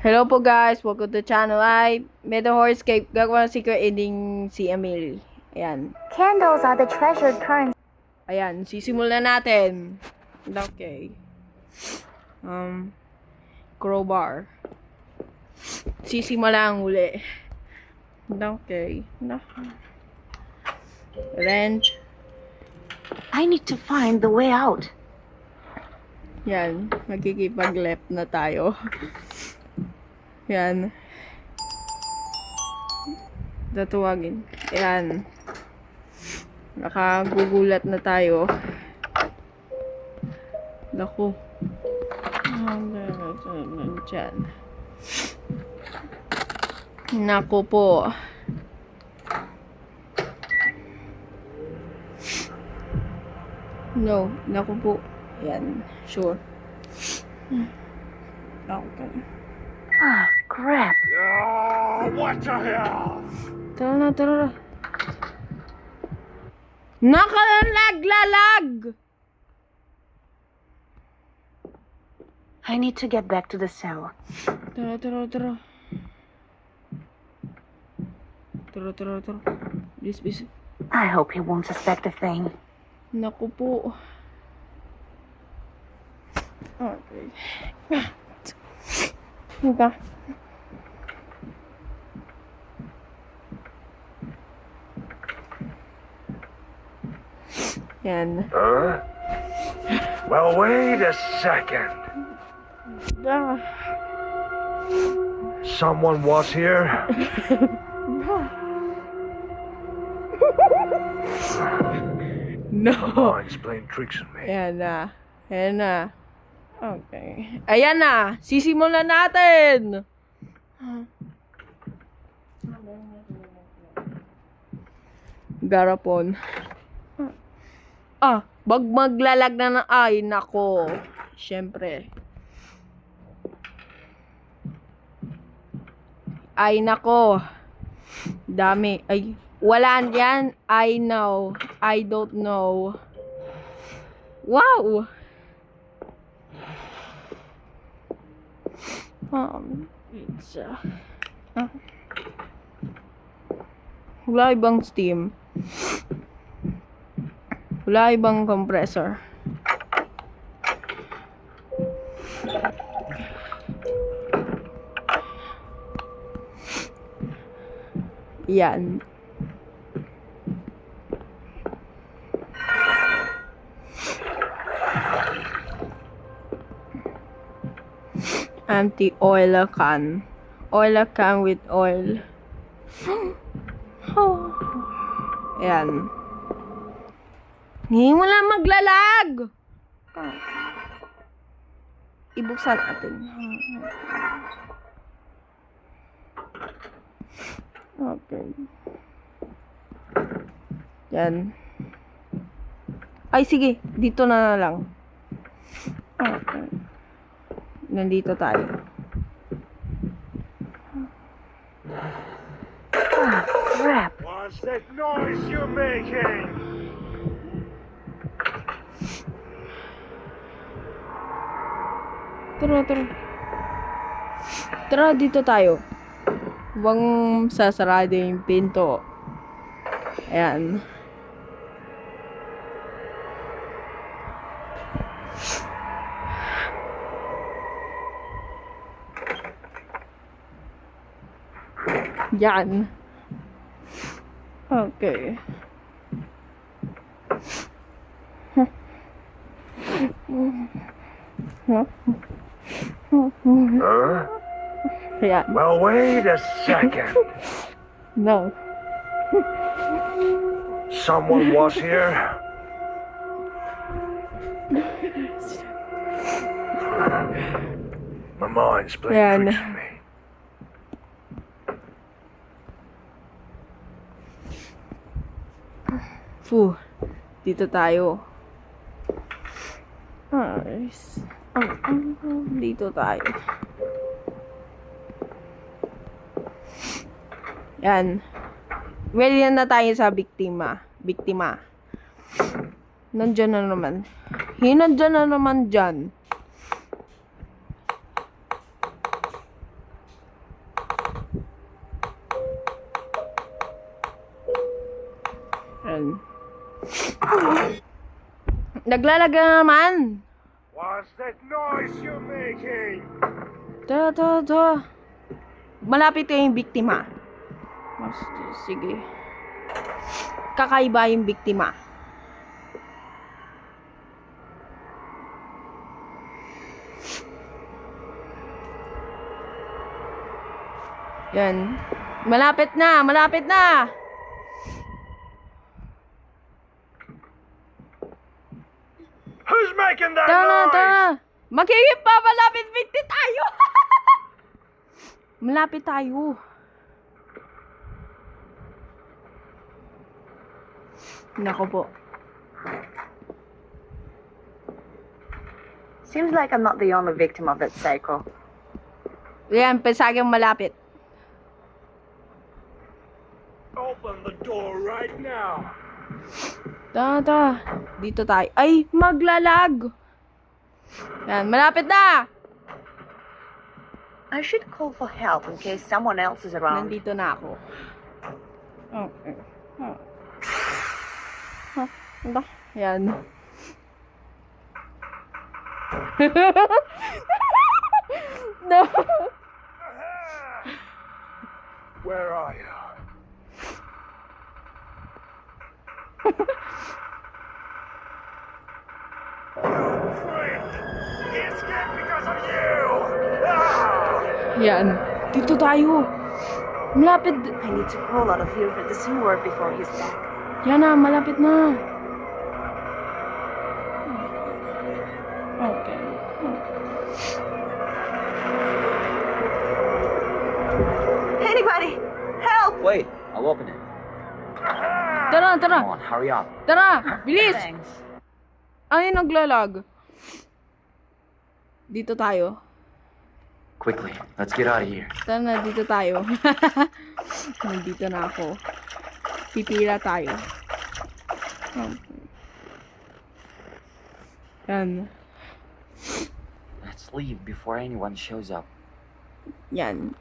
Hello po guys, welcome to the channel. Ay, Meadow Horoscape, gagawa ng secret ending si Emily. Ayan. Candles are the treasured currency. Ayan, sisimulan natin. Okay. Crowbar. Sisimula ang uli. Okay. Wrench. I need to find the way out. Yan, magkikipag-left na tayo. Yan. Tatuwagin. Yan. Nakagugulat na tayo. Naku. Diyan. Naku po. No, naku po. Yan, sure. Okay. Ah, crap. What the hell? Tara na. Nakalaglalag! I need to get back to the cell. Tara. Tara. Bis. I hope he won't suspect a thing. Naku po. Okay. Higa. Yan. Well, wait a second. Someone was here? No. Mind's playing tricks on me. Ayan na. Okay. Ayan na. Sisimulan natin. Garapon. Bag maglalag na ng ay. Nako. Siyempre. Ay, nako. Dami. Ay, wala yan. I know. I don't know. Wow. Pizza. Wala ibang steam. Wala ibang compressor. Yan. Empty oil can. Oil can with oil. Ayan. Hindi mo lang maglalag! Ibuksan natin. Okay. Yan. Ay, sige. Dito na lang. Okay. Nandito tayo. Ah, crap. What's that noise you're making? Tara. Tara, dito tayo. Huwag sasarado yung pinto. Ayan. Yan. Okay. Ayan. Well, wait a second. No. Someone was here? My mind's playing Yan. tricks on me. Dito tayo. Nice. Dito tayo. Yan. Ready na tayo sa biktima. Nandyan na naman. Hinandyan na naman dyan. Yan. Naglalaga na naman. What's that noise you're making? Tara. Malapit yung biktima. Sige. Kakaiba yung biktima. Yan. Malapit na. Who's making that Tara. noise? Magiging pa, malapit tayo. Malapit tayo. Nako po. Seems like I'm not the only victim of that psycho. Yan, pesagang malapit. Open the door right now. Tara. Dito tayo. Ay, maglalag. Yan, malapit na. I should call for help in case someone else is around. Nandito na ako. Okay. Ano? Yan. No. Where are you? You prick! He escaped because of you! Ah! Yan. Dito tayo. Malapit. I need to crawl out of here for the sewer before he's back. Yan na, malapit na. Okay. Anybody! Help! Wait, I'll open it. Tara. Come on, hurry up. Tara, bilis. Thanks. Ay, naglalag. Dito tayo. Quickly, let's get out of here. Tara na, dito tayo. Nandito na ako. Pipila tayo. Yan. Let's leave before anyone shows up. Yan.